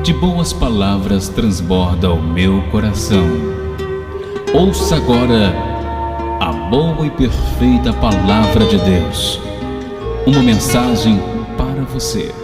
De boas palavras transborda o meu coração. Ouça agora a boa e perfeita palavra de Deus. Uma mensagem para você.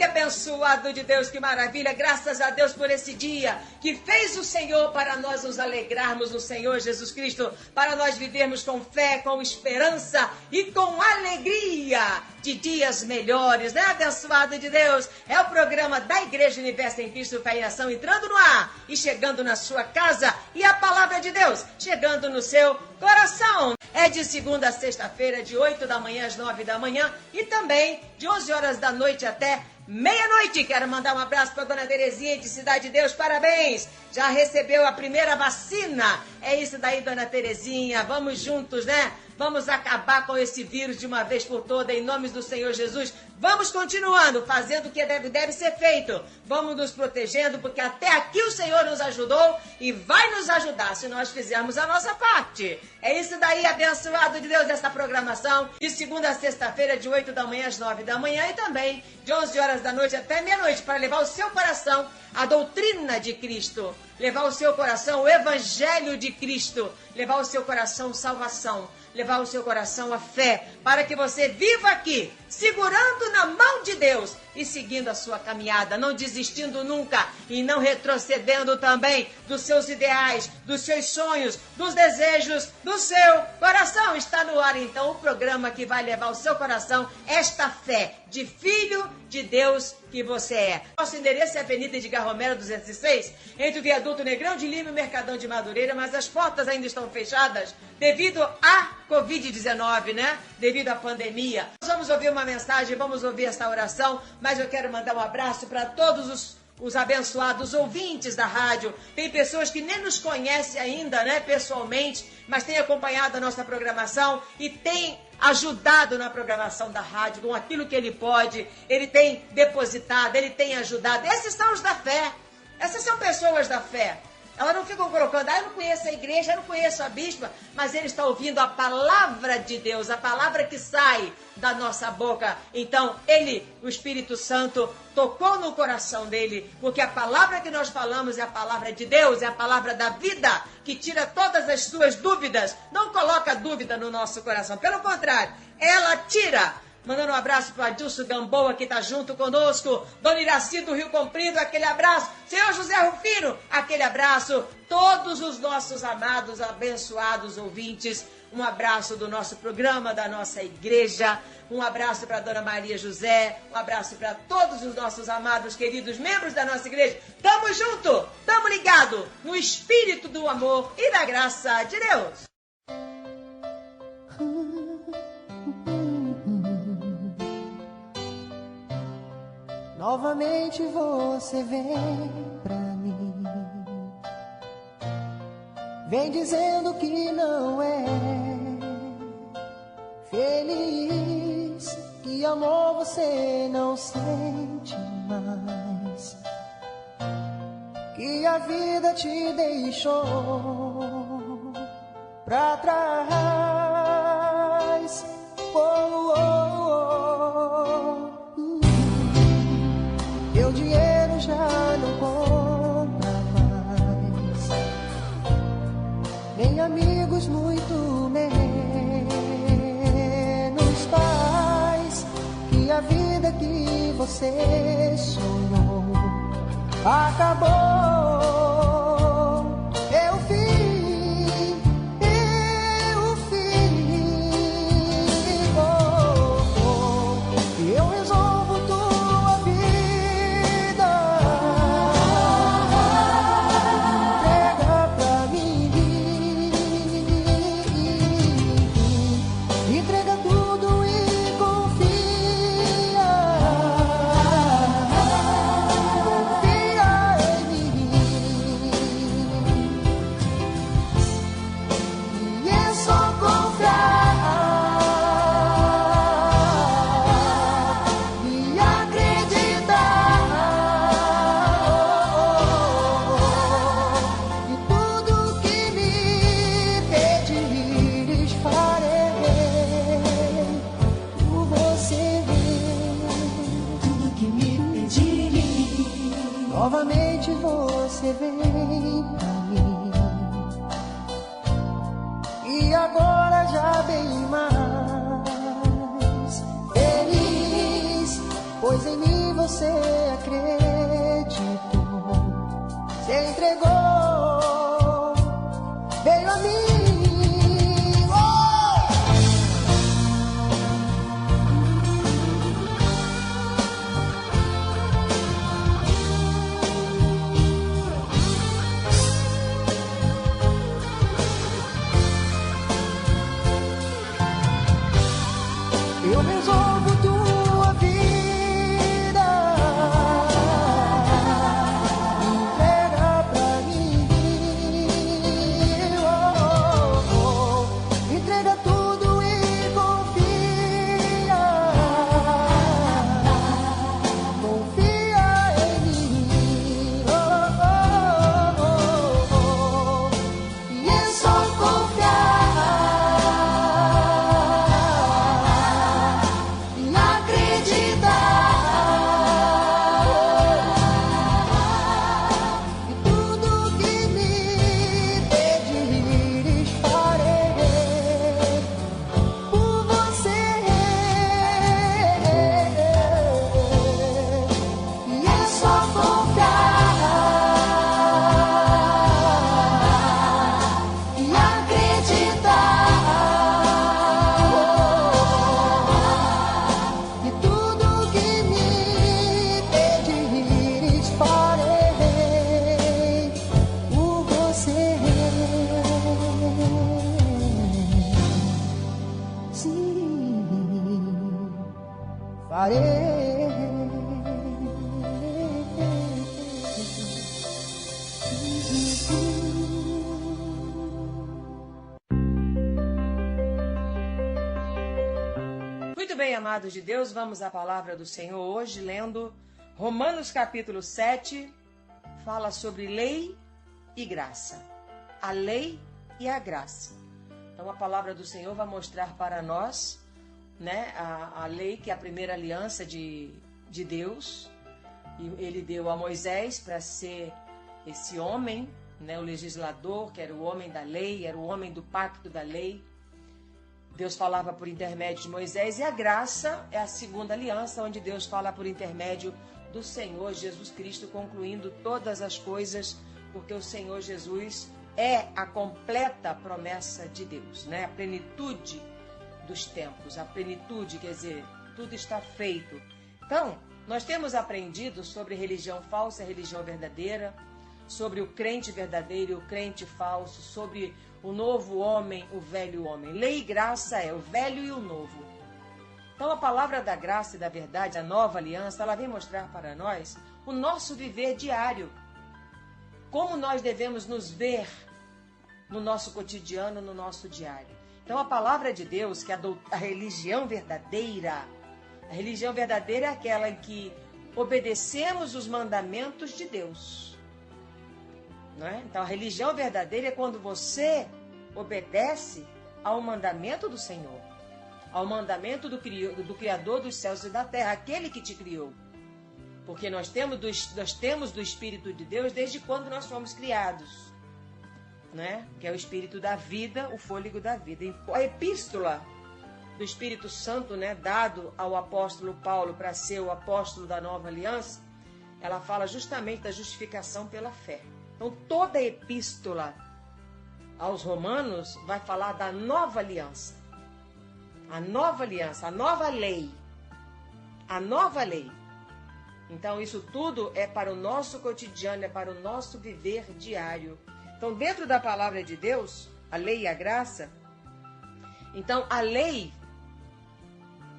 Abençoado de Deus, que maravilha, graças a Deus por esse dia que fez o Senhor para nós nos alegrarmos no Senhor Jesus Cristo, para nós vivermos com fé, com esperança e com alegria de dias melhores, né, abençoado de Deus? É o programa da Igreja Universo em Cristo Fé e Ação entrando no ar e chegando na sua casa, e a palavra de Deus chegando no seu coração. É de segunda a sexta-feira, de 8 da manhã às 9 da manhã e também de 11 horas da noite até meia-noite. Quero mandar um abraço para a dona Terezinha de Cidade de Deus, parabéns! Já recebeu a primeira vacina. É isso daí, dona Terezinha. Vamos juntos, né? Vamos acabar com esse vírus de uma vez por todas, em nome do Senhor Jesus. Vamos continuando, fazendo o que deve ser feito. Vamos nos protegendo, porque até aqui o Senhor nos ajudou e vai nos ajudar se nós fizermos a nossa parte. É isso daí, abençoado de Deus, essa programação. De segunda a sexta-feira, de 8 da manhã às 9 da manhã e também de 11 horas da noite até meia-noite, para levar o seu coração a doutrina de Cristo, levar o seu coração o evangelho de Cristo, levar o seu coração salvação, levar o seu coração a fé, para que você viva aqui, segurando na mão de Deus e seguindo a sua caminhada, não desistindo nunca e não retrocedendo também dos seus ideais, dos seus sonhos, dos desejos do seu coração. Está no ar então o programa que vai levar ao seu coração esta fé de filho de Deus que você é. Nosso endereço é Avenida Edgar Romero 206, entre o Viaduto Negrão de Lima e o Mercadão de Madureira, mas as portas ainda estão fechadas devido à Covid-19, né? Devido à pandemia. Nós vamos ouvir uma mensagem, vamos ouvir essa oração, mas eu quero mandar um abraço para todos os abençoados ouvintes da rádio. Tem pessoas que nem nos conhecem ainda, né, pessoalmente, mas têm acompanhado a nossa programação e têm ajudado na programação da rádio, com aquilo que ele pode, ele tem depositado, ele tem ajudado. Esses são os da fé, essas são pessoas da fé. Elas não ficam colocando, eu não conheço a igreja, eu não conheço a bispa, mas ele está ouvindo a palavra de Deus, a palavra que sai da nossa boca. Então, ele, o Espírito Santo, tocou no coração dele, porque a palavra que nós falamos é a palavra de Deus, é a palavra da vida, que tira todas as suas dúvidas, não coloca dúvida no nosso coração, pelo contrário, ela tira. Mandando um abraço para o Adilson Gamboa, que está junto conosco. Dona Iraci do Rio Comprido, aquele abraço. Senhor José Rufino, aquele abraço. Todos os nossos amados, abençoados ouvintes. Um abraço do nosso programa, da nossa igreja. Um abraço para a Dona Maria José. Um abraço para todos os nossos amados, queridos membros da nossa igreja. Tamo junto, tamo ligado no espírito do amor e da graça de Deus. Novamente você vem pra mim, vem dizendo que não é feliz, que amor você não sente mais, que a vida te deixou pra trás. Oh, oh, oh. Teu dinheiro já não compra mais, nem amigos, muito menos paz, que a vida que você sonhou acabou. eu resolvo tua vida, entrega pra mim, entrega tudo e confia em mim, e é só confiar. Muito bem, amados de Deus, vamos à palavra do Senhor hoje, lendo Romanos capítulo 7, fala sobre lei e graça. A lei e a graça. Então a palavra do Senhor vai mostrar para nós, né, a lei, que é a primeira aliança de Deus. E ele deu a Moisés para ser esse homem, né, o legislador, que era o homem da lei, era o homem do pacto da lei. Deus falava por intermédio de Moisés, e a graça é a segunda aliança, onde Deus fala por intermédio do Senhor Jesus Cristo, concluindo todas as coisas, porque o Senhor Jesus é a completa promessa de Deus, né? A plenitude dos tempos, a plenitude, quer dizer, tudo está feito. Então, nós temos aprendido sobre religião falsa e religião verdadeira, sobre o crente verdadeiro e o crente falso, sobre o novo homem, o velho homem. Lei e graça é o velho e o novo. Então a palavra da graça e da verdade, a nova aliança, ela vem mostrar para nós o nosso viver diário. Como nós devemos nos ver no nosso cotidiano, no nosso diário. Então a palavra de Deus, que é a religião verdadeira, a religião verdadeira é aquela em que obedecemos os mandamentos de Deus. Não é? Então a religião verdadeira é quando você obedece ao mandamento do Senhor, ao mandamento do Criador dos céus e da terra, aquele que te criou. Porque nós temos do Espírito de Deus desde quando nós fomos criados, né? Que é o Espírito da vida, o fôlego da vida. A epístola do Espírito Santo, né, dado ao apóstolo Paulo para ser o apóstolo da nova aliança, ela fala justamente da justificação pela fé. Então, toda a epístola aos Romanos vai falar da nova aliança. A nova aliança, a nova lei. A nova lei. Então, isso tudo é para o nosso cotidiano, é para o nosso viver diário. Então, dentro da palavra de Deus, a lei e a graça, então, a lei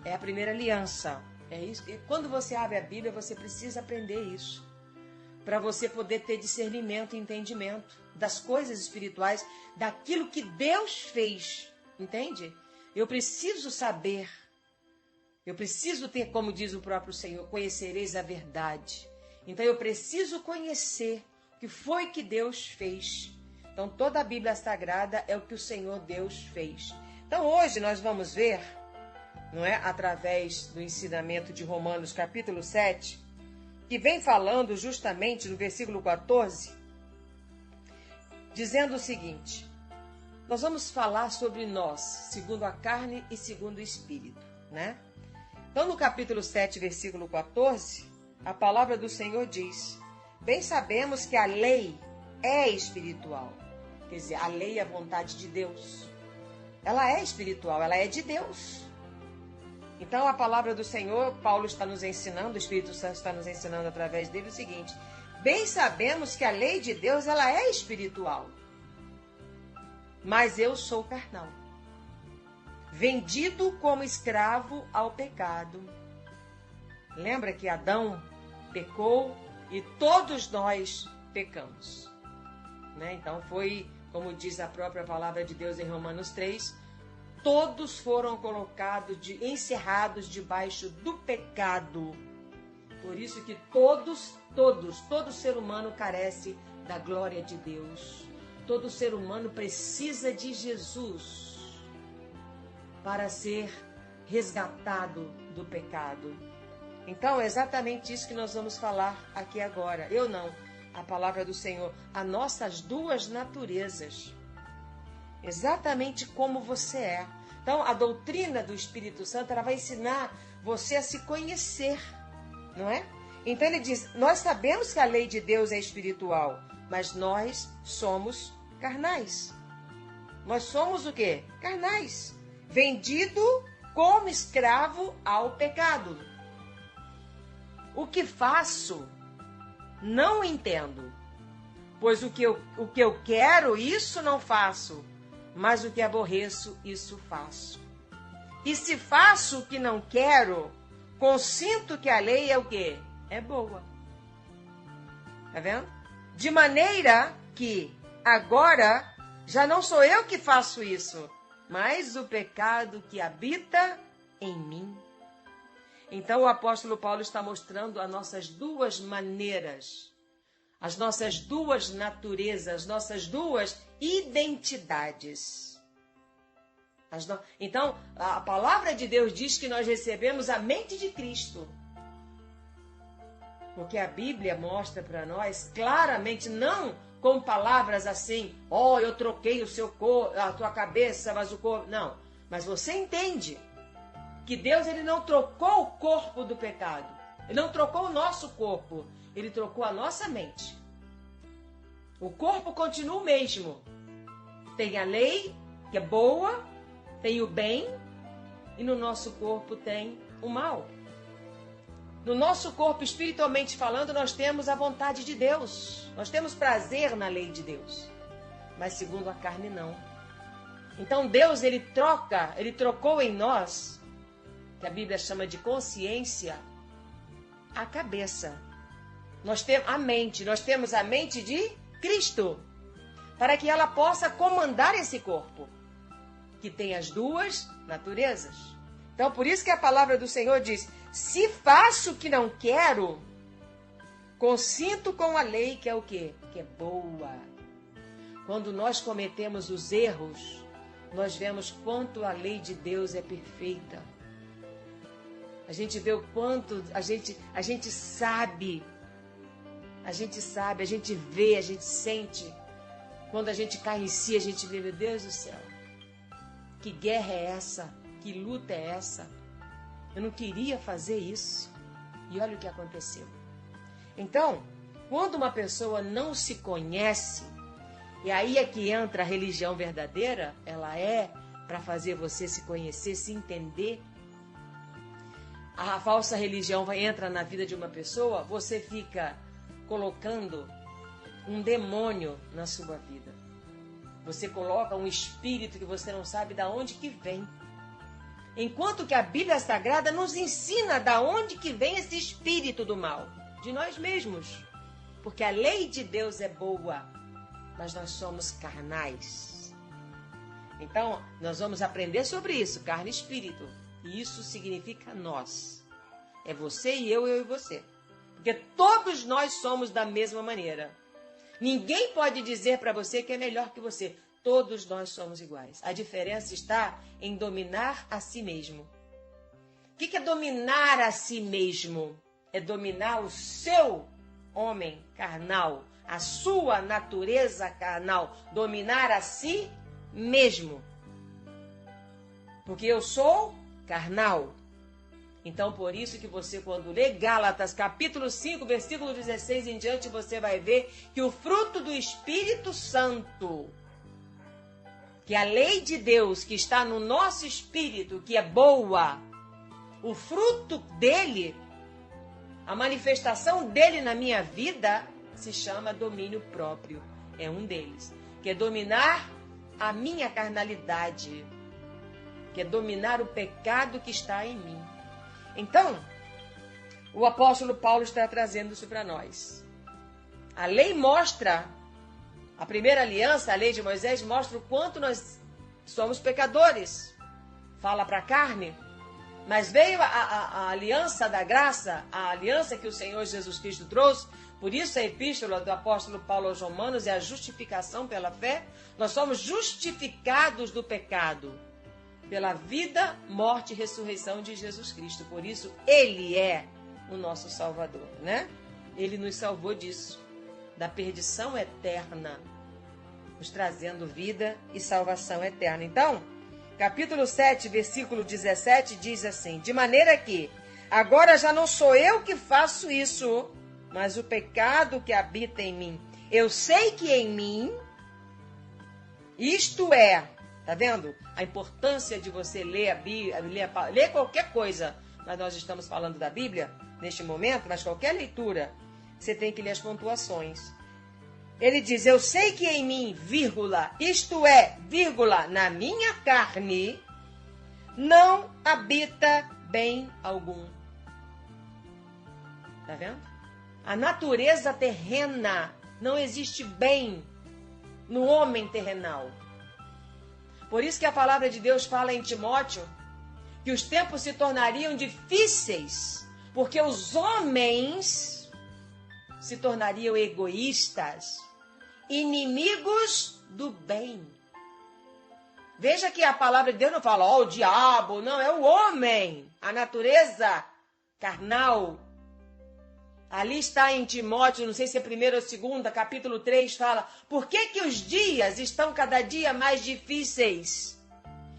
é a primeira aliança. É isso. E quando você abre a Bíblia, você precisa aprender isso, para você poder ter discernimento e entendimento das coisas espirituais, daquilo que Deus fez, entende? Eu preciso saber, eu preciso ter, como diz o próprio Senhor, conhecereis a verdade. Então eu preciso conhecer o que foi que Deus fez. Então toda a Bíblia Sagrada é o que o Senhor Deus fez. Então hoje nós vamos ver, não é, através do ensinamento de Romanos capítulo 7, que vem falando justamente no versículo 14, dizendo o seguinte: nós vamos falar sobre nós, segundo a carne e segundo o espírito, né? Então, no capítulo 7, versículo 14, a palavra do Senhor diz: bem sabemos que a lei é espiritual. Quer dizer, a lei é a vontade de Deus. Ela é espiritual, ela é de Deus. Então, a palavra do Senhor, Paulo está nos ensinando, o Espírito Santo está nos ensinando através dele o seguinte: bem sabemos que a lei de Deus, ela é espiritual, mas eu sou carnal. vendido como escravo ao pecado. Lembra que Adão pecou e todos nós pecamos, né? Então foi, como diz a própria palavra de Deus em Romanos 3, todos foram colocados, encerrados debaixo do pecado. Por isso que todo ser humano carece da glória de Deus. Todo ser humano precisa de Jesus para ser resgatado do pecado. Então, é exatamente isso que nós vamos falar aqui agora. Eu não, a palavra do Senhor. As nossas duas naturezas. Exatamente como você é. Então, a doutrina do Espírito Santo, ela vai ensinar você a se conhecer, não é? Então, ele diz, nós sabemos que a lei de Deus é espiritual, mas nós somos carnais. Nós somos o quê? Carnais. Vendido como escravo ao pecado. O que faço, não entendo. Pois o que eu quero, isso não faço. Mas o que aborreço, isso faço. E se faço o que não quero, consinto que a lei é o quê? É boa. Tá vendo? De maneira que agora já não sou eu que faço isso, mas o pecado que habita em mim. Então o apóstolo Paulo está mostrando as nossas duas maneiras, as nossas duas naturezas, as nossas duas identidades. Então, a palavra de Deus diz que nós recebemos a mente de Cristo. Porque a Bíblia mostra para nós claramente, não com palavras assim, eu troquei a tua cabeça, mas o corpo... Não, mas você entende que Deus ele não trocou o corpo do pecado. Ele não trocou o nosso corpo. Ele trocou a nossa mente. O corpo continua o mesmo. Tem a lei, que é boa, tem o bem, e no nosso corpo tem o mal. No nosso corpo, espiritualmente falando, nós temos a vontade de Deus. Nós temos prazer na lei de Deus. Mas segundo a carne, não. Então Deus, ele trocou em nós, que a Bíblia chama de consciência, a cabeça. Nós temos a mente de Cristo, para que ela possa comandar esse corpo, que tem as duas naturezas. Então, por isso que a palavra do Senhor diz, se faço o que não quero, consinto com a lei, que é o quê? Que é boa. Quando nós cometemos os erros, nós vemos quanto a lei de Deus é perfeita. A gente vê o quanto a gente sabe, a gente vê, a gente sente. Quando a gente cai em si, a gente vê, meu Deus do céu, que guerra é essa? Que luta é essa? Eu não queria fazer isso. E olha o que aconteceu. Então, quando uma pessoa não se conhece, e aí é que entra a religião verdadeira, ela é para fazer você se conhecer, se entender. A falsa religião entra na vida de uma pessoa, você fica colocando um demônio na sua vida. Você coloca um espírito que você não sabe de onde que vem. Enquanto que a Bíblia Sagrada nos ensina de onde que vem esse espírito do mal. De nós mesmos. Porque a lei de Deus é boa, mas nós somos carnais. Então, nós vamos aprender sobre isso, carne e espírito. E isso significa nós. É você e eu e você. Porque todos nós somos da mesma maneira. Ninguém pode dizer para você que é melhor que você. Todos nós somos iguais. A diferença está em dominar a si mesmo. O que é dominar a si mesmo? É dominar o seu homem carnal, a sua natureza carnal. Dominar a si mesmo. Porque eu sou carnal. Então, por isso que você, quando lê Gálatas, capítulo 5, versículo 16 em diante, você vai ver que o fruto do Espírito Santo, que a lei de Deus que está no nosso espírito, que é boa, o fruto dele, a manifestação dele na minha vida, se chama domínio próprio. É um deles, que é dominar a minha carnalidade. que é dominar o pecado que está em mim. Então, o apóstolo Paulo está trazendo isso para nós. A lei mostra, a primeira aliança, a lei de Moisés, mostra o quanto nós somos pecadores. Fala para a carne. Mas veio a aliança da graça, a aliança que o Senhor Jesus Cristo trouxe. Por isso a epístola do apóstolo Paulo aos Romanos é a justificação pela fé. Nós somos justificados do pecado pela vida, morte e ressurreição de Jesus Cristo. Por isso Ele é o nosso Salvador, né? Ele nos salvou disso, da perdição eterna, nos trazendo vida e salvação eterna. Então, capítulo 7, versículo 17 diz assim: de maneira que agora já não sou eu que faço isso, mas o pecado que habita em mim. Eu sei que em mim, isto é, tá vendo? A importância de você ler a Bíblia, ler qualquer coisa, mas nós estamos falando da Bíblia neste momento, mas qualquer leitura, você tem que ler as pontuações. Ele diz, eu sei que em mim, vírgula, isto é, vírgula, na minha carne, não habita bem algum. Tá vendo? A natureza terrena, não existe bem no homem terrenal. Por isso que a palavra de Deus fala em Timóteo que os tempos se tornariam difíceis, porque os homens se tornariam egoístas, inimigos do bem. Veja que a palavra de Deus não fala, ó, o diabo, não, é o homem, a natureza carnal. Ali está em Timóteo, não sei se é 1º ou 2º, capítulo 3, fala, por que os dias estão cada dia mais difíceis?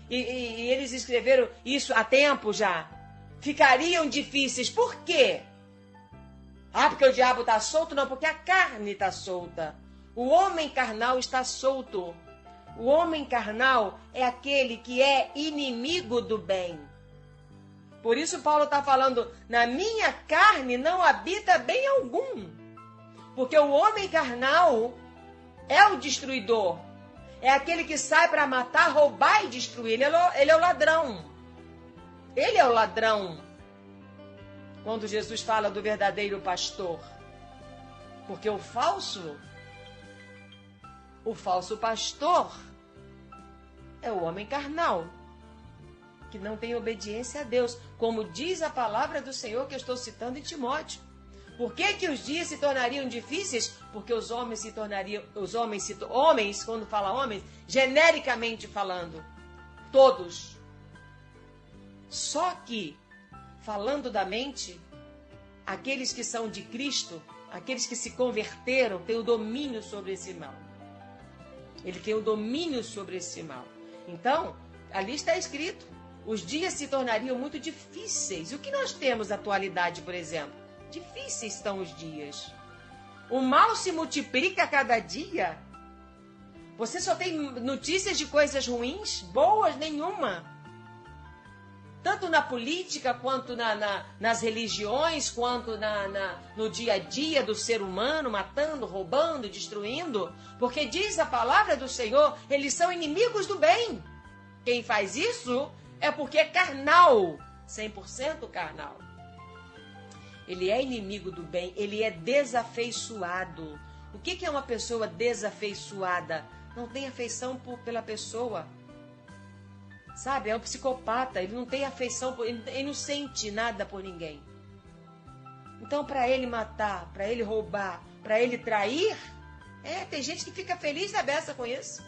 E eles escreveram isso há tempo já. Ficariam difíceis, por quê? Ah, porque o diabo está solto? Não, porque a carne está solta. O homem carnal está solto. O homem carnal é aquele que é inimigo do bem. Por isso Paulo está falando, na minha carne não habita bem algum. Porque o homem carnal é o destruidor. É aquele que sai para matar, roubar e destruir. Ele é o ladrão. Ele é o ladrão. Quando Jesus fala do verdadeiro pastor. Porque o falso pastor é o homem carnal, que não tem obediência a Deus, como diz a palavra do Senhor que eu estou citando em Timóteo. Por que os dias se tornariam difíceis? Porque os homens se tornariam, homens, quando fala homens, genericamente falando, todos. Só que, falando da mente, aqueles que são de Cristo, aqueles que se converteram, têm o domínio sobre esse mal. Ele tem o domínio sobre esse mal. Então, ali está escrito, os dias se tornariam muito difíceis. O que nós temos na atualidade, por exemplo? Difíceis estão os dias. O mal se multiplica a cada dia. Você só tem notícias de coisas ruins, boas nenhuma. Tanto na política, quanto nas religiões, quanto no dia a dia do ser humano, matando, roubando, destruindo. Porque diz a palavra do Senhor, eles são inimigos do bem. Quem faz isso é porque é carnal, 100% carnal. Ele é inimigo do bem, ele é desafeiçoado. O que é uma pessoa desafeiçoada? Não tem afeição pela pessoa. Sabe, é um psicopata, ele não tem afeição, ele não sente nada por ninguém. Então, para ele matar, para ele roubar, para ele trair, tem gente que fica feliz da beça com isso.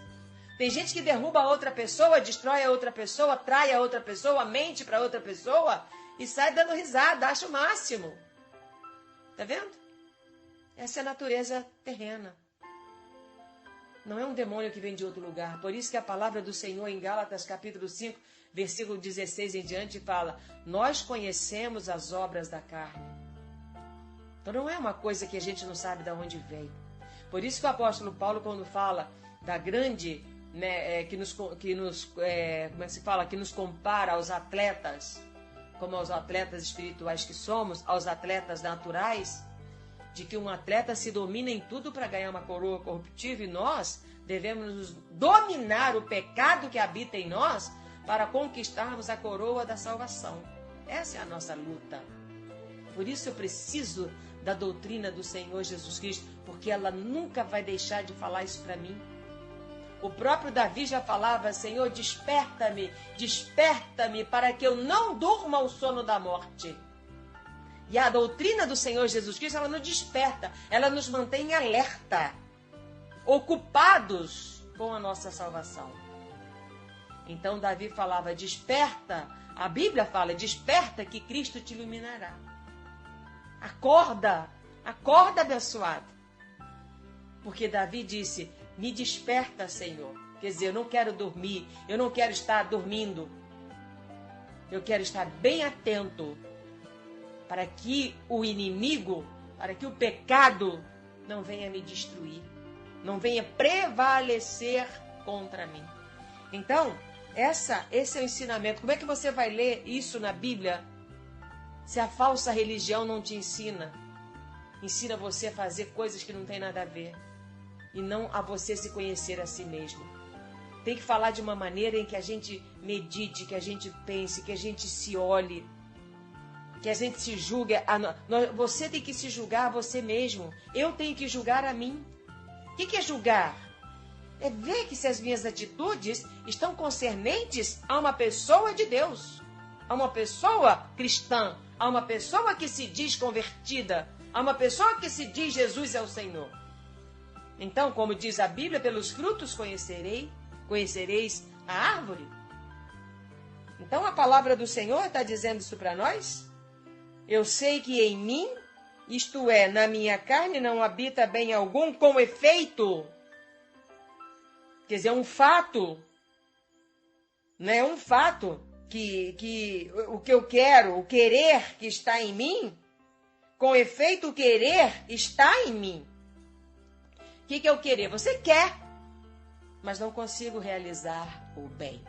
Tem gente que derruba a outra pessoa, destrói a outra pessoa, trai a outra pessoa, mente para outra pessoa e sai dando risada, acha o máximo. Tá vendo? Essa é a natureza terrena. Não é um demônio que vem de outro lugar. Por isso que a palavra do Senhor em Gálatas capítulo 5, versículo 16 em diante fala, nós conhecemos as obras da carne. Então não é uma coisa que a gente não sabe de onde veio. Por isso que o apóstolo Paulo, quando fala da grande, que nos compara aos atletas, como aos atletas espirituais que somos, aos atletas naturais, de que um atleta se domina em tudo para ganhar uma coroa corruptível e nós devemos dominar o pecado que habita em nós para conquistarmos a coroa da salvação. Essa é a nossa luta. Por isso eu preciso da doutrina do Senhor Jesus Cristo, porque ela nunca vai deixar de falar isso para mim. O próprio Davi já falava: Senhor, desperta-me, desperta-me, para que eu não durma o sono da morte. E a doutrina do Senhor Jesus Cristo, ela nos desperta, ela nos mantém alerta, ocupados com a nossa salvação. Então Davi falava: desperta, a Bíblia fala: desperta que Cristo te iluminará. Acorda, acorda, abençoado. Porque Davi disse: me desperta, Senhor. Quer dizer, eu não quero dormir, eu não quero estar dormindo. Eu quero estar bem atento para que o inimigo, para que o pecado não venha me destruir, não venha prevalecer contra mim. Então, esse é o ensinamento. Como é que você vai ler isso na Bíblia se a falsa religião não te ensina? Ensina você a fazer coisas que não tem nada a ver e não a você se conhecer a si mesmo. Tem que falar de uma maneira em que a gente medite, que a gente pense, que a gente se olhe, que a gente se julgue. Você tem que se julgar a você mesmo. Eu tenho que julgar a mim. O que é julgar? É ver que se as minhas atitudes estão concernentes a uma pessoa de Deus, a uma pessoa cristã, a uma pessoa que se diz convertida, a uma pessoa que se diz Jesus é o Senhor. Então, como diz a Bíblia, pelos frutos conhecereis a árvore. Então, a palavra do Senhor está dizendo isso para nós. Eu sei que em mim, isto é, na minha carne, não habita bem algum, com efeito. Quer dizer, é um fato. Não é um fato que o que eu quero, o querer que está em mim, com efeito, o querer está em mim. O que é o querer? Você quer, mas não consigo realizar o bem.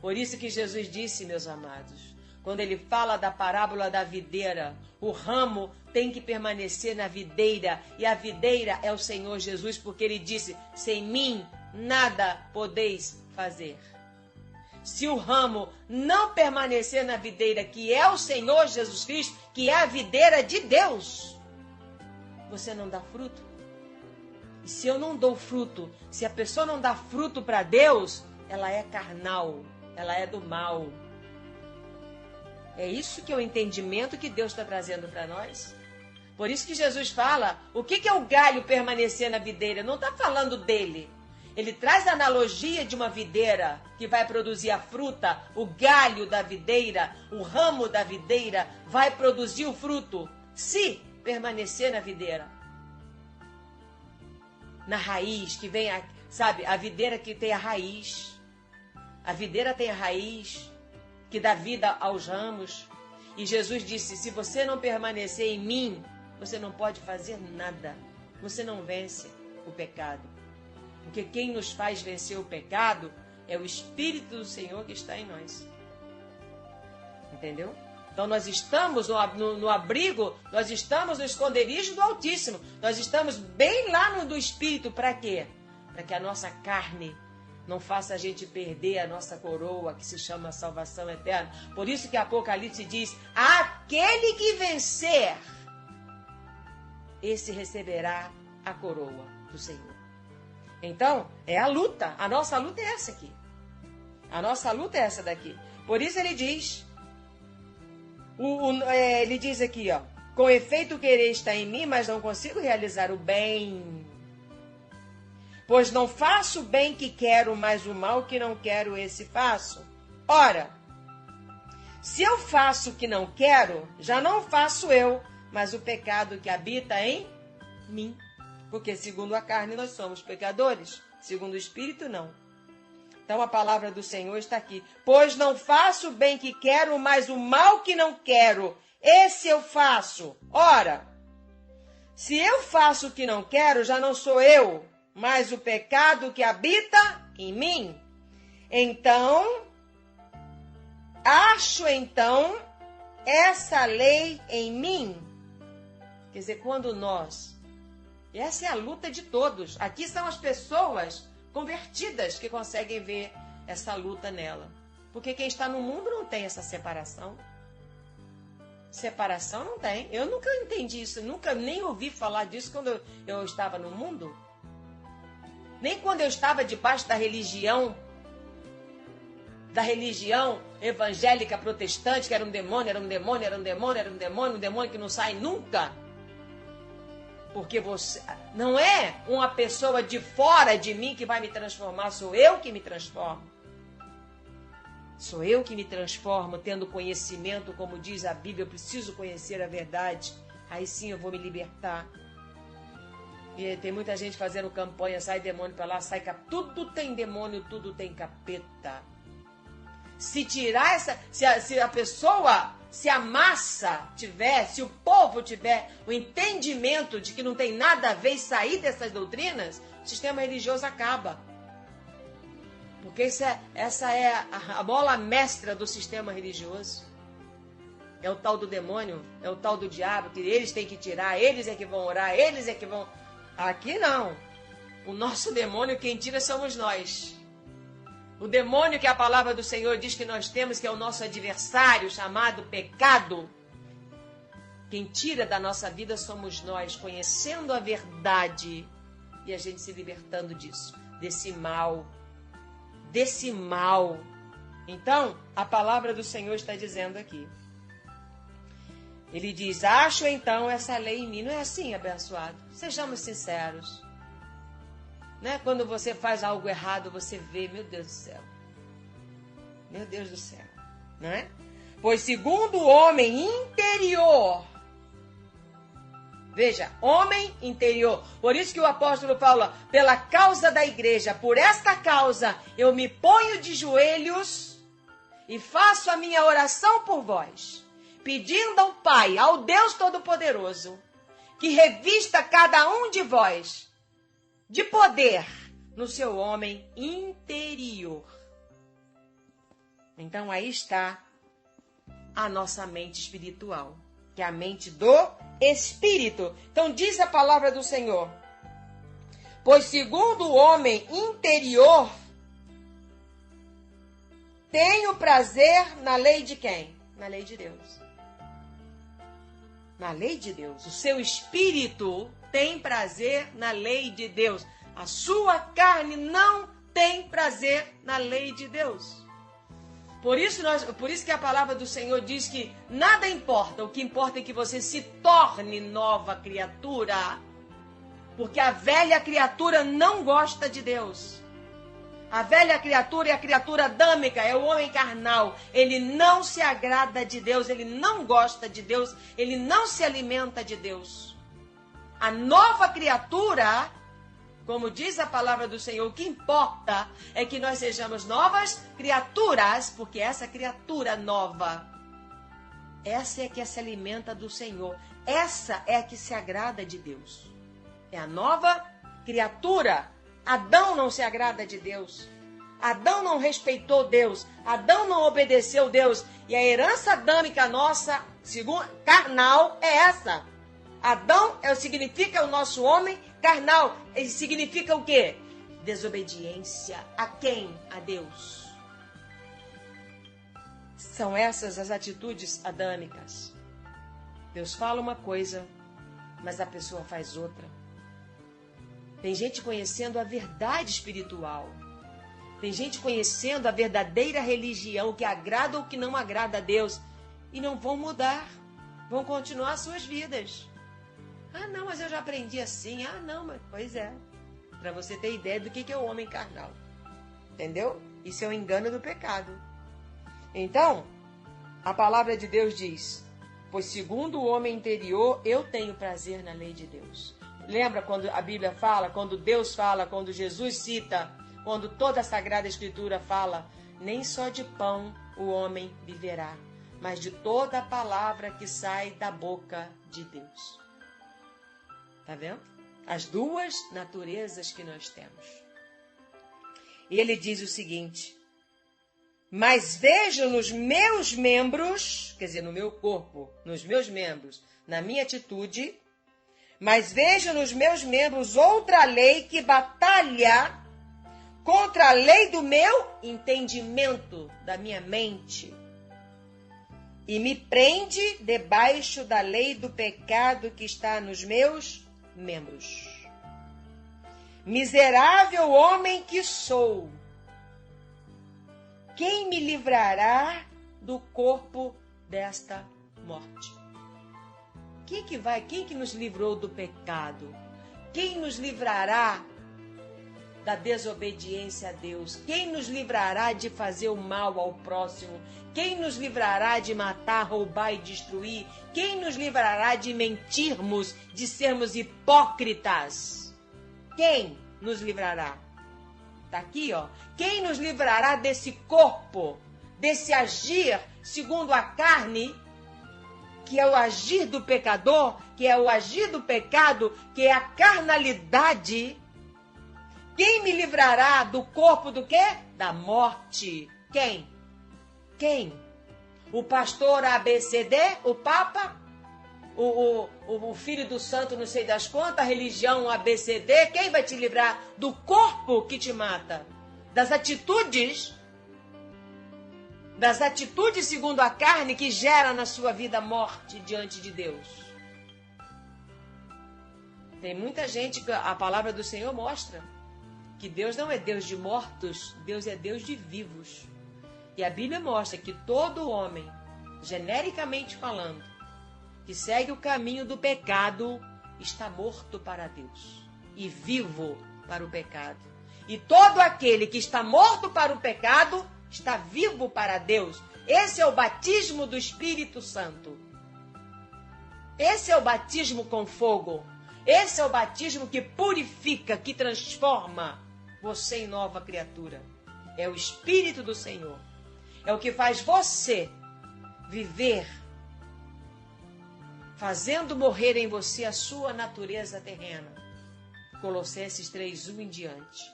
Por isso que Jesus disse, meus amados, quando ele fala da parábola da videira, o ramo tem que permanecer na videira, e a videira é o Senhor Jesus, porque ele disse: sem mim nada podeis fazer. Se o ramo não permanecer na videira, que é o Senhor Jesus Cristo, que é a videira de Deus, você não dá fruto. E se eu não dou fruto, se a pessoa não dá fruto para Deus, ela é carnal, ela é do mal. É isso que é o entendimento que Deus está trazendo para nós. Por isso que Jesus fala, o que é o galho permanecer na videira? Não está falando dele. Ele traz a analogia de uma videira que vai produzir a fruta, o galho da videira, o ramo da videira vai produzir o fruto, se permanecer na videira. Na raiz, que vem, sabe, a videira que tem a raiz. A videira tem a raiz que dá vida aos ramos. E Jesus disse: se você não permanecer em mim, você não pode fazer nada. Você não vence o pecado. Porque quem nos faz vencer o pecado é o Espírito do Senhor que está em nós. Entendeu? Então nós estamos no abrigo, nós estamos no esconderijo do Altíssimo. Nós estamos bem lá no do Espírito. Para quê? Para que a nossa carne não faça a gente perder a nossa coroa, que se chama salvação eterna. Por isso que Apocalipse diz: aquele que vencer, esse receberá a coroa do Senhor. Então, é a luta. A nossa luta é essa aqui. A nossa luta é essa daqui. Por isso ele diz... ele diz aqui, ó: com efeito, o querer está em mim, mas não consigo realizar o bem. Pois não faço o bem que quero, mas o mal que não quero, esse faço. Ora, se eu faço o que não quero, já não faço eu, mas o pecado que habita em mim. Porque segundo a carne nós somos pecadores, segundo o Espírito não. Então a palavra do Senhor está aqui. Pois não faço o bem que quero, mas o mal que não quero, esse eu faço. Ora, se eu faço o que não quero, já não sou eu, mas o pecado que habita em mim. Então, acho essa lei em mim. Quer dizer, quando nós... Essa é a luta de todos. Aqui são as pessoas convertidas que conseguem ver essa luta nela. Porque quem está no mundo não tem essa separação. Separação não tem. Eu nunca entendi isso, nunca nem ouvi falar disso quando eu estava no mundo. Nem quando eu estava debaixo da religião evangélica protestante, que era um demônio que não sai nunca. Porque você não é uma pessoa de fora de mim que vai me transformar, sou eu que me transformo. Sou eu que me transformo, tendo conhecimento, como diz a Bíblia, eu preciso conhecer a verdade. Aí sim eu vou me libertar. E tem muita gente fazendo campanha, sai demônio pra lá, sai capeta. Tudo tem demônio, tudo tem capeta. Se tirar essa... Se a pessoa, se a massa tiver, se o povo tiver o entendimento de que não tem nada a ver e sair dessas doutrinas, o sistema religioso acaba. Porque essa é a bola mestra do sistema religioso. É o tal do demônio, é o tal do diabo, que eles têm que tirar, eles é que vão orar, eles é que vão... Aqui não. O nosso demônio, quem tira somos nós. O demônio que a palavra do Senhor diz que nós temos, que é o nosso adversário, chamado pecado. Quem tira da nossa vida somos nós, conhecendo a verdade e a gente se libertando disso, desse mal. Desse mal. Então, a palavra do Senhor está dizendo aqui. Ele diz, acho então essa lei em mim. Não é assim, abençoado? Sejamos sinceros. Né? Quando você faz algo errado, você vê, meu Deus do céu. Meu Deus do céu. Não é? Pois segundo o homem interior. Veja, homem interior. Por isso que o apóstolo fala, pela causa da igreja, por esta causa, eu me ponho de joelhos e faço a minha oração por vós, pedindo ao Pai, ao Deus Todo-Poderoso, que revista cada um de vós de poder no seu homem interior. Então aí está a nossa mente espiritual, que é a mente do Espírito. Então diz a palavra do Senhor, pois segundo o homem interior, tenho prazer na lei de quem? Na lei de Deus. Na lei de Deus. O seu espírito tem prazer na lei de Deus. A sua carne não tem prazer na lei de Deus. Por isso que a palavra do Senhor diz que nada importa. O que importa é que você se torne nova criatura. Porque a velha criatura não gosta de Deus. A velha criatura é a criatura adâmica, é o homem carnal. Ele não se agrada de Deus, ele não gosta de Deus, ele não se alimenta de Deus. A nova criatura, como diz a palavra do Senhor, o que importa é que nós sejamos novas criaturas, porque essa criatura nova, essa é que se alimenta do Senhor. Essa é a que se agrada de Deus. É a nova criatura. Adão não se agrada de Deus. Adão não respeitou Deus. Adão não obedeceu Deus. E a herança adâmica nossa, segundo, carnal, é essa. Adão significa o nosso homem carnal. Ele significa o quê? Desobediência. A quem? A Deus. São essas as atitudes adâmicas. Deus fala uma coisa, mas a pessoa faz outra. Tem gente conhecendo a verdade espiritual. Tem gente conhecendo a verdadeira religião, o que agrada ou o que não agrada a Deus. E não vão mudar. Vão continuar suas vidas. Ah, não, mas eu já aprendi assim. Ah, não, mas... Pois é. Para você ter ideia do que é o homem carnal. Entendeu? Isso é o engano do pecado. Então, a palavra de Deus diz, pois segundo o homem interior, eu tenho prazer na lei de Deus. Lembra quando a Bíblia fala, quando Deus fala, quando Jesus cita, quando toda a Sagrada Escritura fala, nem só de pão o homem viverá, mas de toda a palavra que sai da boca de Deus. Tá vendo? As duas naturezas que nós temos. E ele diz o seguinte, mas vejo nos meus membros, quer dizer, no meu corpo, nos meus membros, na minha atitude, mas vejo nos meus membros outra lei que batalha contra a lei do meu entendimento, da minha mente, e me prende debaixo da lei do pecado que está nos meus membros. Miserável homem que sou, quem me livrará do corpo desta morte? Quem que nos livrou do pecado? Quem nos livrará da desobediência a Deus? Quem nos livrará de fazer o mal ao próximo? Quem nos livrará de matar, roubar e destruir? Quem nos livrará de mentirmos, de sermos hipócritas? Quem nos livrará? Está aqui, ó. Quem nos livrará desse corpo, desse agir segundo a carne, que é o agir do pecador, que é o agir do pecado, que é a carnalidade? Quem me livrará do corpo do quê? Da morte. Quem? Quem? O pastor ABCD? O Papa? O filho do santo não sei das quantas? A religião ABCD? Quem vai te livrar do corpo que te mata? Das atitudes segundo a carne que gera na sua vida morte diante de Deus. Tem muita gente que a palavra do Senhor mostra que Deus não é Deus de mortos, Deus é Deus de vivos. E a Bíblia mostra que todo homem, genericamente falando, que segue o caminho do pecado, está morto para Deus e vivo para o pecado. E todo aquele que está morto para o pecado, está vivo para Deus. Esse é o batismo do Espírito Santo. Esse é o batismo com fogo. Esse é o batismo que purifica, que transforma você em nova criatura. É o Espírito do Senhor. É o que faz você viver, fazendo morrer em você a sua natureza terrena. Colossenses 3:1 em diante.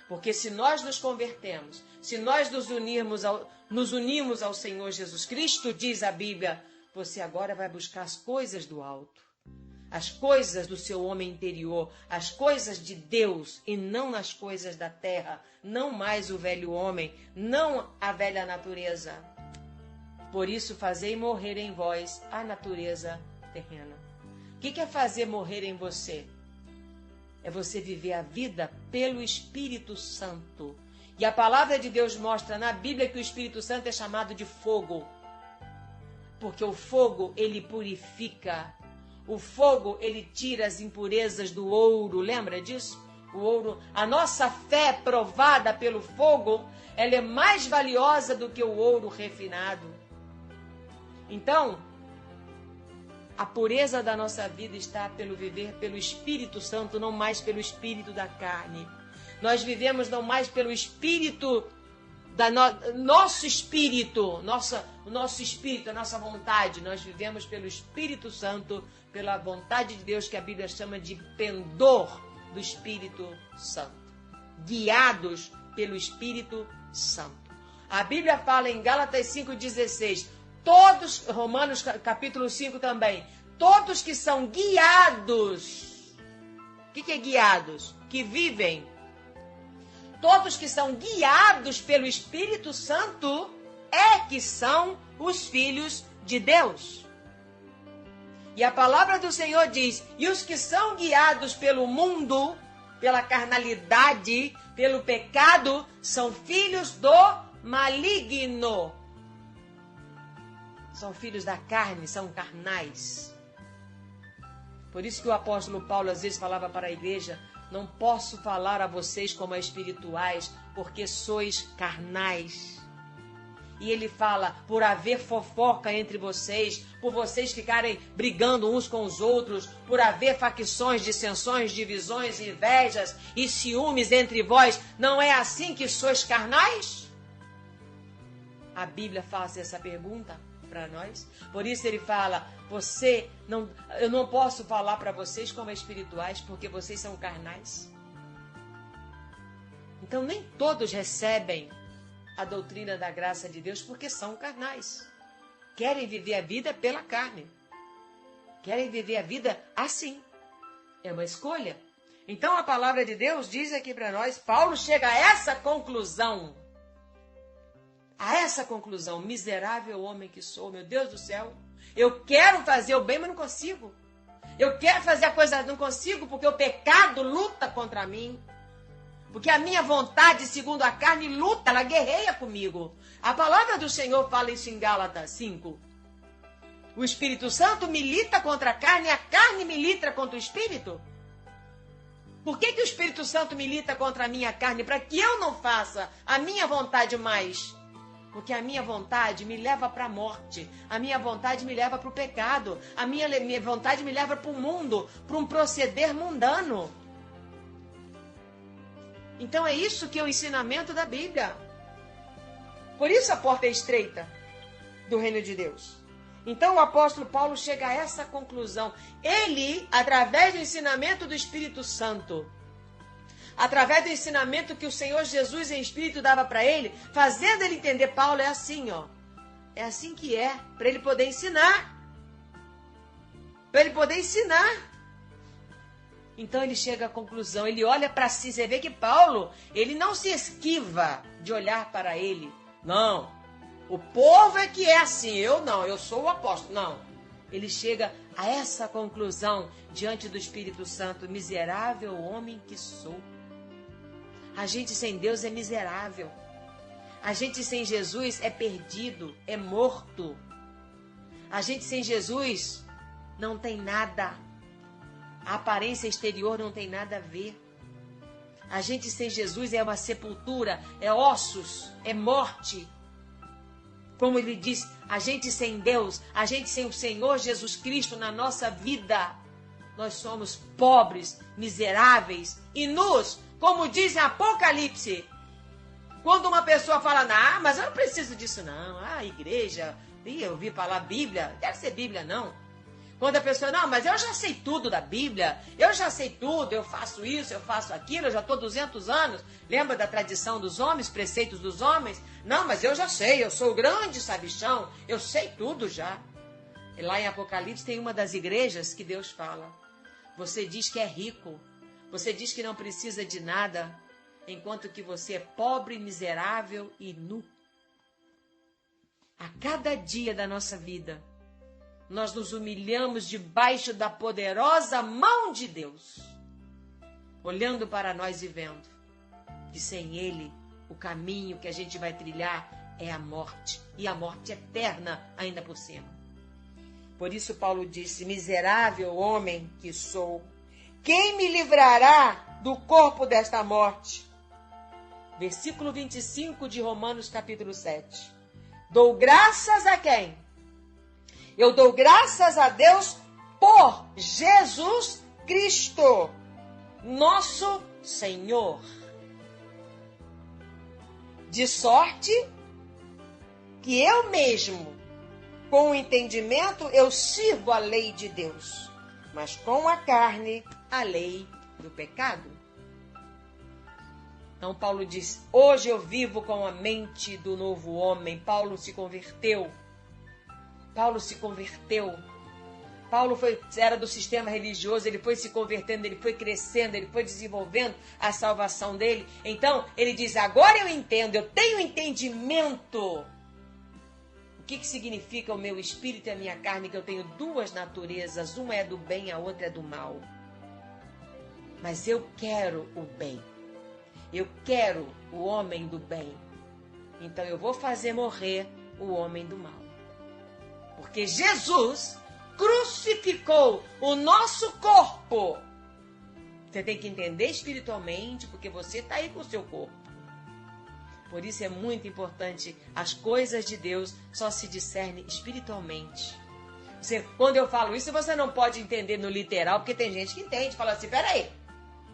Porque se nós nos convertemos, se nós nos unimos ao Senhor Jesus Cristo, diz a Bíblia, você agora vai buscar as coisas do alto, as coisas do seu homem interior, as coisas de Deus e não as coisas da terra, não mais o velho homem, não a velha natureza. Por isso, fazei morrer em vós a natureza terrena. O que é fazer morrer em você? É você viver a vida pelo Espírito Santo. E a palavra de Deus mostra na Bíblia que o Espírito Santo é chamado de fogo. Porque o fogo, ele purifica. O fogo, ele tira as impurezas do ouro. Lembra disso? O ouro, a nossa fé provada pelo fogo, ela é mais valiosa do que o ouro refinado. Então, a pureza da nossa vida está pelo viver pelo Espírito Santo, não mais pelo espírito da carne. Nós vivemos não mais pelo espírito nosso espírito, o nosso espírito, a nossa vontade. Nós vivemos pelo Espírito Santo, pela vontade de Deus, que a Bíblia chama de pendor do Espírito Santo. Guiados pelo Espírito Santo. A Bíblia fala em Gálatas 5,16, todos, Romanos capítulo 5 também, todos que são guiados. O que é guiados? Que vivem. Todos que são guiados pelo Espírito Santo é que são os filhos de Deus. E a palavra do Senhor diz, e os que são guiados pelo mundo, pela carnalidade, pelo pecado, são filhos do maligno. São filhos da carne, são carnais. Por isso que o apóstolo Paulo às vezes falava para a igreja, não posso falar a vocês como a espirituais, porque sois carnais. E ele fala, por haver fofoca entre vocês, por vocês ficarem brigando uns com os outros, por haver facções, dissensões, divisões, invejas e ciúmes entre vós, não é assim que sois carnais? A Bíblia faz essa pergunta para nós. Por isso ele fala, eu não posso falar para vocês como espirituais, porque vocês são carnais. Então nem todos recebem a doutrina da graça de Deus porque são carnais. Querem viver a vida pela carne. Querem viver a vida assim. É uma escolha. Então a palavra de Deus diz aqui para nós, Paulo chega a essa conclusão. A essa conclusão, miserável homem que sou, meu Deus do céu. Eu quero fazer o bem, mas não consigo. Eu quero fazer a coisa, não consigo, porque o pecado luta contra mim. Porque a minha vontade, segundo a carne, luta, ela guerreia comigo. A palavra do Senhor fala isso em Gálatas 5. O Espírito Santo milita contra a carne milita contra o Espírito. Por que o Espírito Santo milita contra a minha carne? Para que eu não faça a minha vontade mais. Porque a minha vontade me leva para a morte. A minha vontade me leva para o pecado. A minha vontade me leva para o mundo, para um proceder mundano. Então é isso que é o ensinamento da Bíblia. Por isso a porta é estreita do reino de Deus. Então o apóstolo Paulo chega a essa conclusão. Ele, através do ensinamento do Espírito Santo, através do ensinamento que o Senhor Jesus em Espírito dava para ele, fazendo ele entender, Paulo, é assim, ó. É assim que é, para ele poder ensinar. Para ele poder ensinar. Então ele chega à conclusão, ele olha para si, você vê que Paulo, ele não se esquiva de olhar para ele. Não, o povo é que é assim, eu não, eu sou o apóstolo. Não, ele chega a essa conclusão diante do Espírito Santo, miserável homem que sou. A gente sem Deus é miserável. A gente sem Jesus é perdido, é morto. A gente sem Jesus não tem nada. A aparência exterior não tem nada a ver. A gente sem Jesus é uma sepultura, é ossos, é morte. Como ele diz, a gente sem Deus, a gente sem o Senhor Jesus Cristo na nossa vida, nós somos pobres, miseráveis e nus. Como diz em Apocalipse, quando uma pessoa fala, mas eu não preciso disso não, igreja, eu ouvi falar Bíblia, não deve ser Bíblia não. Quando a pessoa, mas eu já sei tudo da Bíblia, eu já sei tudo, eu faço isso, eu faço aquilo, eu já estou 200 anos, lembra da tradição dos homens, preceitos dos homens? Não, mas eu já sei, eu sou o grande sabichão, eu sei tudo já. E lá em Apocalipse tem uma das igrejas que Deus fala, você diz que é rico, você diz que não precisa de nada, enquanto que você é pobre, miserável e nu. A cada dia da nossa vida, nós nos humilhamos debaixo da poderosa mão de Deus, olhando para nós e vendo que sem Ele, o caminho que a gente vai trilhar é a morte, e a morte eterna ainda por cima. Por isso Paulo disse, miserável homem que sou, quem me livrará do corpo desta morte? Versículo 25 de Romanos capítulo 7. Dou graças a quem? Eu dou graças a Deus por Jesus Cristo, nosso Senhor. De sorte que eu mesmo, com o entendimento, eu sirvo a lei de Deus, mas com a carne, a lei do pecado. Então Paulo diz, hoje eu vivo com a mente do novo homem. Paulo se converteu. Paulo era do sistema religioso, ele foi se convertendo, ele foi crescendo, ele foi desenvolvendo a salvação dele. Então, ele diz, agora eu entendo, eu tenho entendimento. O que significa o meu espírito e a minha carne, que eu tenho duas naturezas, uma é do bem, a outra é do mal. Mas eu quero o bem. Eu quero o homem do bem. Então eu vou fazer morrer o homem do mal. Porque Jesus crucificou o nosso corpo. Você tem que entender espiritualmente, porque você está aí com o seu corpo. Por isso é muito importante, as coisas de Deus só se discernem espiritualmente. Quando eu falo isso, você não pode entender no literal, porque tem gente que entende, fala assim, peraí,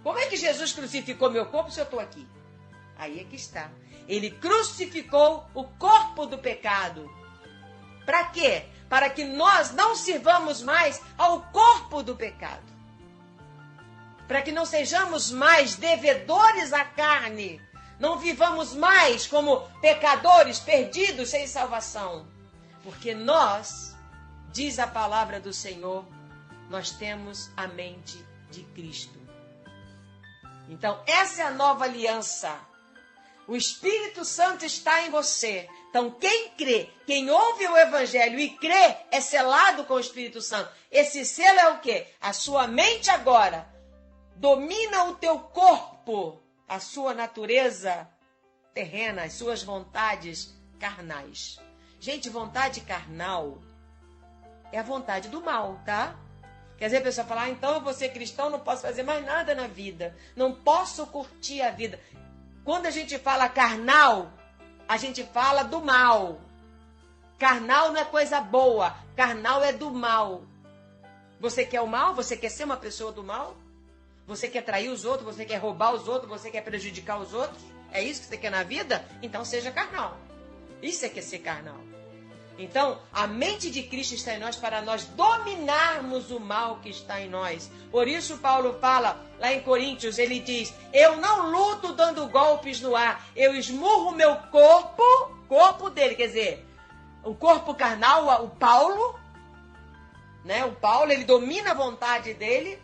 como é que Jesus crucificou meu corpo se eu estou aqui? Aí é que está. Ele crucificou o corpo do pecado. Para quê? Para que nós não sirvamos mais ao corpo do pecado. Para que não sejamos mais devedores à carne. Não vivamos mais como pecadores perdidos sem salvação. Porque nós, diz a palavra do Senhor, nós temos a mente de Cristo. Então, essa é a nova aliança. O Espírito Santo está em você. Então, quem crê, quem ouve o Evangelho e crê, é selado com o Espírito Santo. Esse selo é o quê? A sua mente agora domina o teu corpo, a sua natureza terrena, as suas vontades carnais. Gente, vontade carnal é a vontade do mal, tá? Quer dizer, a pessoa fala, então eu vou ser cristão, não posso fazer mais nada na vida. Não posso curtir a vida. Quando a gente fala carnal, a gente fala do mal. Carnal não é coisa boa. Carnal é do mal. Você quer o mal? Você quer ser uma pessoa do mal? Você quer trair os outros? Você quer roubar os outros? Você quer prejudicar os outros? É isso que você quer na vida? Então seja carnal. Isso é que é ser carnal. Então, a mente de Cristo está em nós para nós dominarmos o mal que está em nós. Por isso, Paulo fala lá em Coríntios, ele diz, eu não luto dando golpes no ar, eu esmurro o meu corpo dele, quer dizer, o corpo carnal, o Paulo, né? O Paulo, ele domina a vontade dele,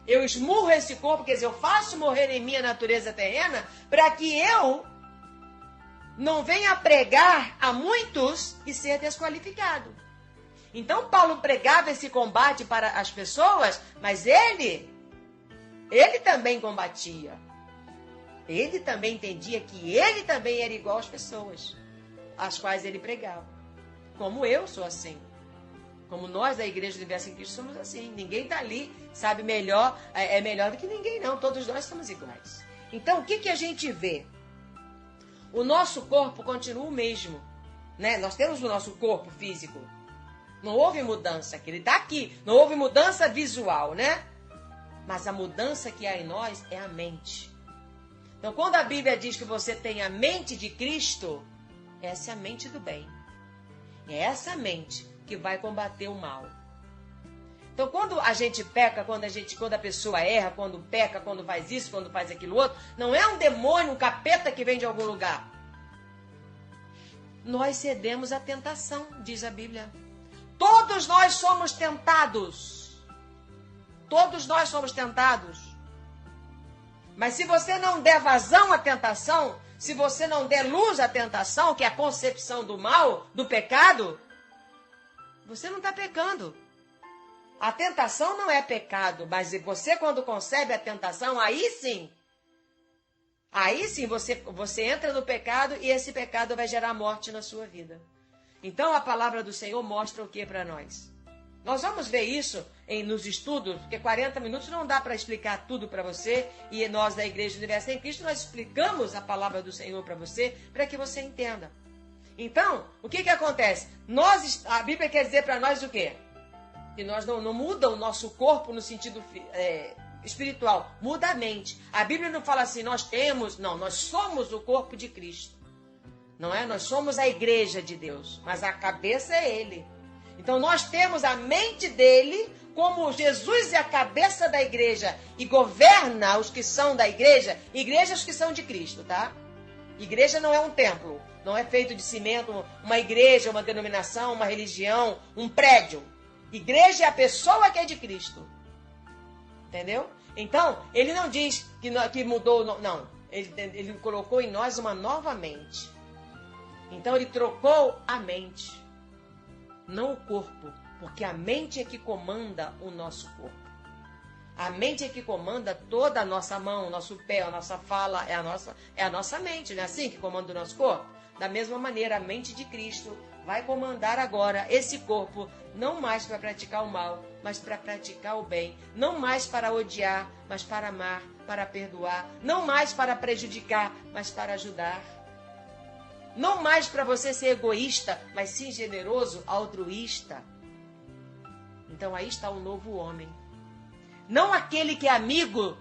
eu esmurro esse corpo, quer dizer, eu faço morrer em minha natureza terrena, para que eu não venha pregar a muitos e ser desqualificado. Então, Paulo pregava esse combate para as pessoas, mas ele também combatia. Ele também entendia que ele também era igual às pessoas, às quais ele pregava. Como eu sou assim. Como nós da Igreja Universo em Cristo somos assim. Ninguém está ali, sabe melhor, é melhor do que ninguém, não. Todos nós somos iguais. Então, o que a gente vê? O nosso corpo continua o mesmo, né? Nós temos o nosso corpo físico. Não houve mudança, que ele está aqui. Não houve mudança visual, né? Mas a mudança que há em nós é a mente. Então, quando a Bíblia diz que você tem a mente de Cristo, essa é a mente do bem. É essa mente que vai combater o mal. Então, quando a gente peca, quando a pessoa erra, quando peca, quando faz isso, quando faz aquilo outro, não é um demônio, um capeta que vem de algum lugar. Nós cedemos à tentação, diz a Bíblia. Todos nós somos tentados. Todos nós somos tentados. Mas se você não der vazão à tentação, se você não der luz à tentação, que é a concepção do mal, do pecado, você não está pecando. A tentação não é pecado, mas você quando concebe a tentação, aí sim você entra no pecado e esse pecado vai gerar morte na sua vida. Então a palavra do Senhor mostra o que para nós? Nós vamos ver isso nos estudos, porque 40 minutos não dá para explicar tudo para você, e nós da Igreja Universo em Cristo, nós explicamos a palavra do Senhor para você, para que você entenda. Então, o que acontece? A Bíblia quer dizer para nós o quê? Que nós não muda o nosso corpo no sentido espiritual, muda a mente. A Bíblia não fala assim, nós somos o corpo de Cristo. Não é? Nós somos a igreja de Deus, mas a cabeça é Ele. Então nós temos a mente dele, como Jesus é a cabeça da igreja e governa os que são da igreja, igrejas que são de Cristo, tá? Igreja não é um templo, não é feito de cimento, uma igreja, uma denominação, uma religião, um prédio. Igreja é a pessoa que é de Cristo. Entendeu? Então, ele não diz que mudou, não. Ele colocou em nós uma nova mente. Então, ele trocou a mente, não o corpo, porque a mente é que comanda o nosso corpo. A mente é que comanda toda a nossa mão, o nosso pé, a nossa fala, é a nossa mente, não é assim que comanda o nosso corpo? Da mesma maneira, a mente de Cristo vai comandar agora esse corpo, não mais para praticar o mal, mas para praticar o bem. Não mais para odiar, mas para amar, para perdoar. Não mais para prejudicar, mas para ajudar. Não mais para você ser egoísta, mas sim generoso, altruísta. Então aí está o novo homem. Não aquele que é amigo,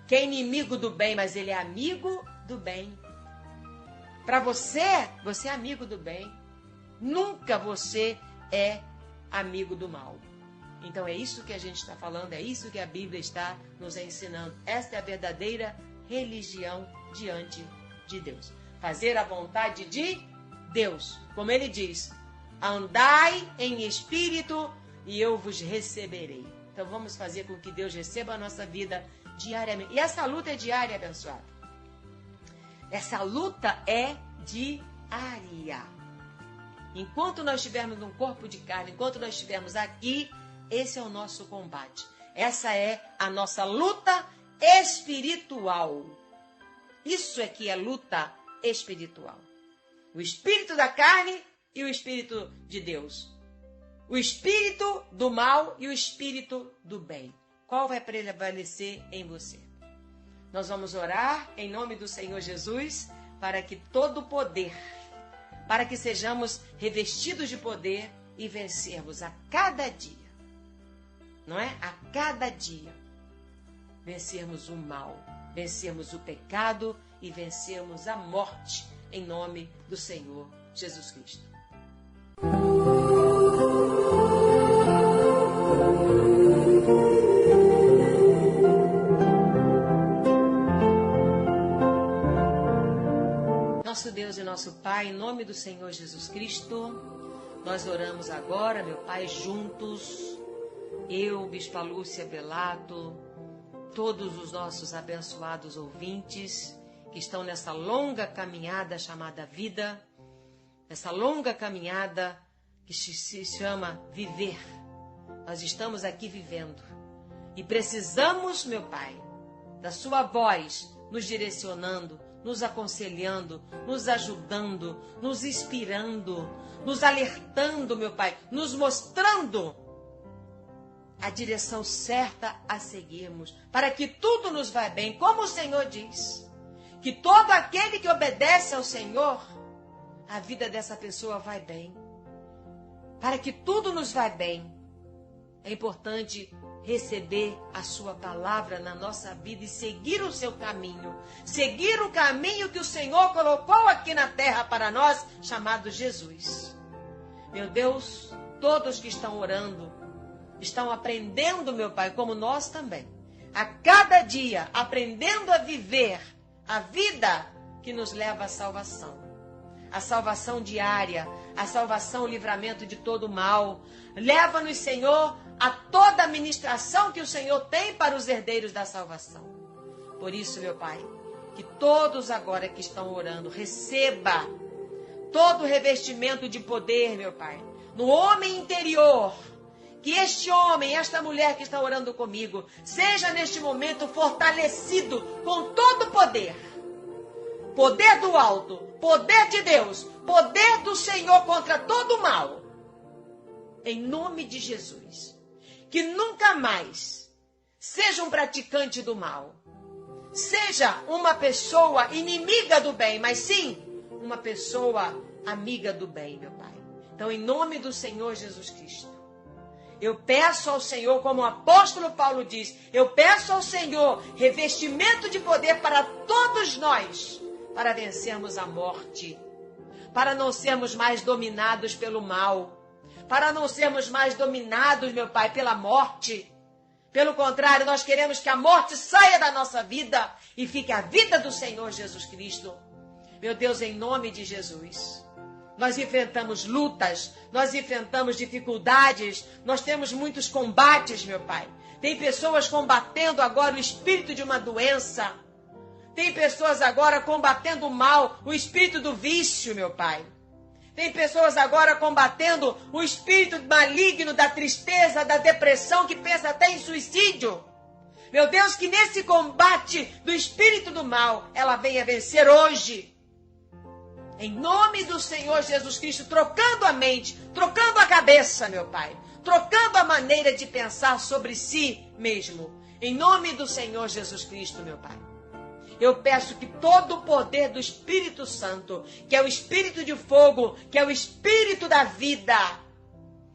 que é inimigo do bem, mas ele é amigo do bem. Para você é amigo do bem. Nunca você é amigo do mal. Então é isso que a gente está falando, é isso que a Bíblia está nos ensinando. Esta é a verdadeira religião diante de Deus. Fazer a vontade de Deus. Como ele diz, andai em espírito e eu vos receberei. Então vamos fazer com que Deus receba a nossa vida diariamente. E essa luta é diária, abençoado. Essa luta é diária. Enquanto nós estivermos num corpo de carne, enquanto nós estivermos aqui, esse é o nosso combate. Essa é a nossa luta espiritual. Isso é que é luta espiritual. O espírito da carne e o espírito de Deus. O espírito do mal e o espírito do bem. Qual vai prevalecer em você? Nós vamos orar em nome do Senhor Jesus para que todo poder, para que sejamos revestidos de poder e vencermos a cada dia. Não é? A cada dia. Vencermos o mal, vencermos o pecado e vencermos a morte em nome do Senhor Jesus Cristo. Nosso Deus e nosso Pai, em nome do Senhor Jesus Cristo, nós oramos agora, meu Pai, juntos, eu, Bispa Lúcia Belato, todos os nossos abençoados ouvintes que estão nessa longa caminhada chamada vida, essa longa caminhada que se chama viver. Nós estamos aqui vivendo e precisamos, meu Pai, da sua voz nos direcionando, nos aconselhando, nos ajudando, nos inspirando, nos alertando, meu Pai, nos mostrando a direção certa a seguirmos, para que tudo nos vá bem, como o Senhor diz, que todo aquele que obedece ao Senhor, a vida dessa pessoa vai bem. Para que tudo nos vá bem, é importante receber a sua palavra na nossa vida e seguir o seu caminho, seguir o caminho que o Senhor colocou aqui na terra para nós, chamado Jesus. Meu Deus, todos que estão orando, estão aprendendo, meu Pai, como nós também, a cada dia, aprendendo a viver a vida que nos leva à salvação. A salvação diária, a salvação, o livramento de todo mal. Leva-nos, Senhor, a toda a ministração que o Senhor tem para os herdeiros da salvação. Por isso, meu Pai, que todos agora que estão orando, receba todo o revestimento de poder, meu Pai, no homem interior. Que este homem, esta mulher que está orando comigo, seja neste momento fortalecido com todo o poder. Poder do alto, poder de Deus, poder do Senhor contra todo o mal. Em nome de Jesus. Que nunca mais seja um praticante do mal. Seja uma pessoa inimiga do bem, mas sim uma pessoa amiga do bem, meu Pai. Então, em nome do Senhor Jesus Cristo, eu peço ao Senhor, como o apóstolo Paulo diz, eu peço ao Senhor revestimento de poder para todos nós, para vencermos a morte, para não sermos mais dominados pelo mal, para não sermos mais dominados, meu Pai, pela morte. Pelo contrário, nós queremos que a morte saia da nossa vida e fique a vida do Senhor Jesus Cristo. Meu Deus, em nome de Jesus. Nós enfrentamos lutas, nós enfrentamos dificuldades, nós temos muitos combates, meu Pai. Tem pessoas combatendo agora o espírito de uma doença. Tem pessoas agora combatendo o mal, o espírito do vício, meu Pai. Tem pessoas agora combatendo o espírito maligno da tristeza, da depressão, que pensa até em suicídio. Meu Deus, que nesse combate do espírito do mal, ela venha vencer hoje. Em nome do Senhor Jesus Cristo, trocando a mente, trocando a cabeça, meu Pai. Trocando a maneira de pensar sobre si mesmo. Em nome do Senhor Jesus Cristo, meu Pai. Eu peço que todo o poder do Espírito Santo, que é o Espírito de fogo, que é o Espírito da vida,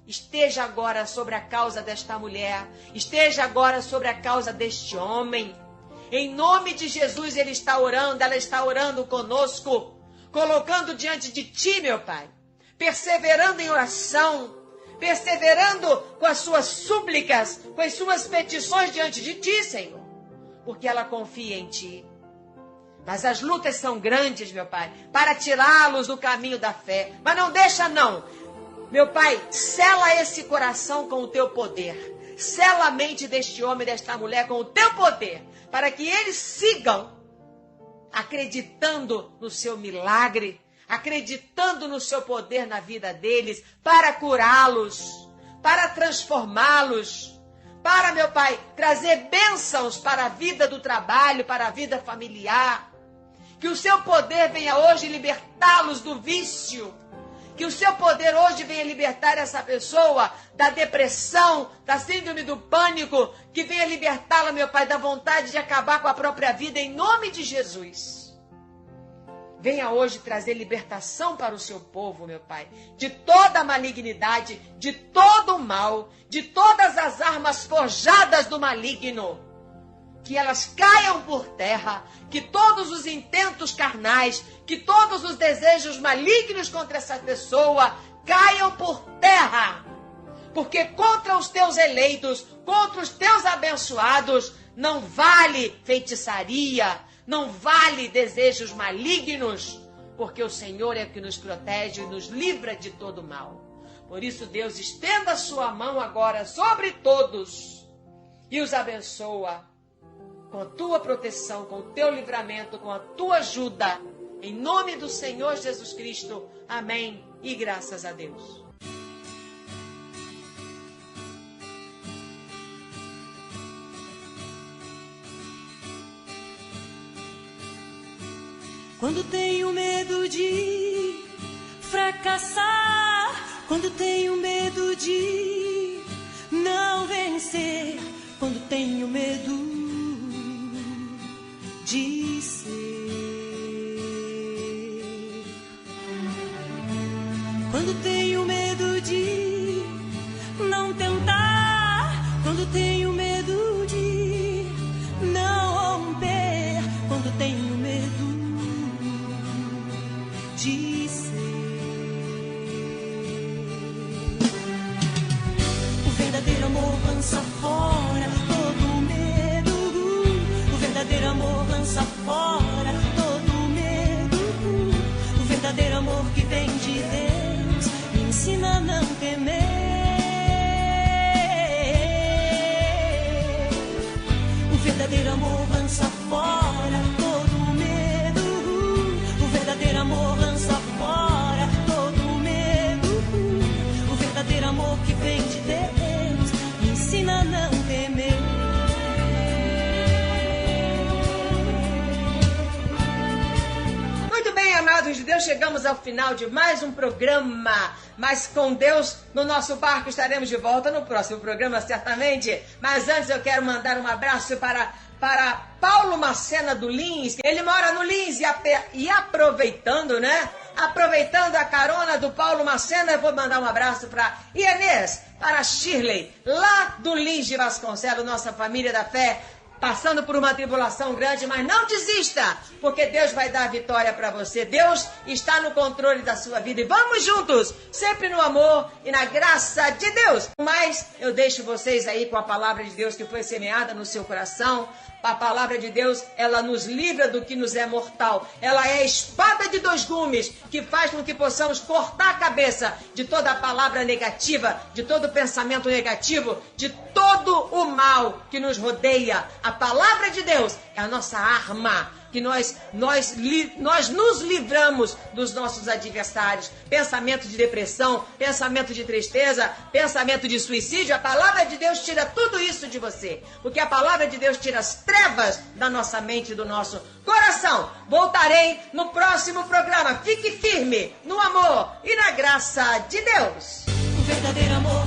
esteja agora sobre a causa desta mulher, esteja agora sobre a causa deste homem. Em nome de Jesus, ele está orando, ela está orando conosco, colocando diante de ti, meu Pai, perseverando em oração, perseverando com as suas súplicas, com as suas petições diante de ti, Senhor, porque ela confia em ti. Mas as lutas são grandes, meu Pai, para tirá-los do caminho da fé. Mas não deixa, não. Meu Pai, sela esse coração com o teu poder. Sela a mente deste homem e desta mulher com o teu poder, para que eles sigam acreditando no seu milagre, acreditando no seu poder na vida deles, para curá-los, para transformá-los, para, meu Pai, trazer bênçãos para a vida do trabalho, para a vida familiar. Que o seu poder venha hoje libertá-los do vício. Que o seu poder hoje venha libertar essa pessoa da depressão, da síndrome do pânico. Que venha libertá-la, meu Pai, da vontade de acabar com a própria vida, em nome de Jesus. Venha hoje trazer libertação para o seu povo, meu Pai, de toda a malignidade, de todo o mal, de todas as armas forjadas do maligno. Que elas caiam por terra, que todos os intentos carnais, que todos os desejos malignos contra essa pessoa caiam por terra. Porque contra os teus eleitos, contra os teus abençoados, não vale feitiçaria, não vale desejos malignos, porque o Senhor é que nos protege e nos livra de todo mal. Por isso, Deus, estenda a sua mão agora sobre todos e os abençoa com a tua proteção, com o teu livramento, com a tua ajuda. Em nome do Senhor Jesus Cristo. Amém. E graças a Deus. Quando tenho medo de fracassar, quando tenho medo de não vencer, quando tenho medo de ser, quando tenho medo de não tentar, quando tenho medo de não romper, quando tenho medo de ser. O verdadeiro amor lança fora todo medo. O verdadeiro amor lança fora todo medo. O verdadeiro amor que vem de Deus me ensina a não temer. O verdadeiro amor lança fora todo medo. O verdadeiro amor lança fora todo medo. O verdadeiro amor que vem de Deus me ensina a não temer. Muito bem, amados de Deus, chegamos ao final de mais um programa. Mas com Deus no nosso barco estaremos de volta no próximo programa, certamente. Mas antes eu quero mandar um abraço para Paulo Macena do Lins. Ele mora no Lins e aproveitando, né? Aproveitando a carona do Paulo Macena, eu vou mandar um abraço para Inês, para Shirley, lá do Lins de Vasconcelos, nossa família da fé, passando por uma tribulação grande, mas não desista, porque Deus vai dar vitória para você. Deus está no controle da sua vida e vamos juntos, sempre no amor e na graça de Deus. Mas eu deixo vocês aí com a palavra de Deus que foi semeada no seu coração. A palavra de Deus, ela nos livra do que nos é mortal. Ela é a espada de dois gumes que faz com que possamos cortar a cabeça de toda a palavra negativa, de todo o pensamento negativo, de todo o mal que nos rodeia. A palavra de Deus é a nossa arma, que nós nos livramos dos nossos adversários. Pensamento de depressão, pensamento de tristeza, pensamento de suicídio. A palavra de Deus tira tudo isso de você, porque a palavra de Deus tira as trevas da nossa mente e do nosso coração. Voltarei no próximo programa. Fique firme no amor e na graça de Deus. O verdadeiro amor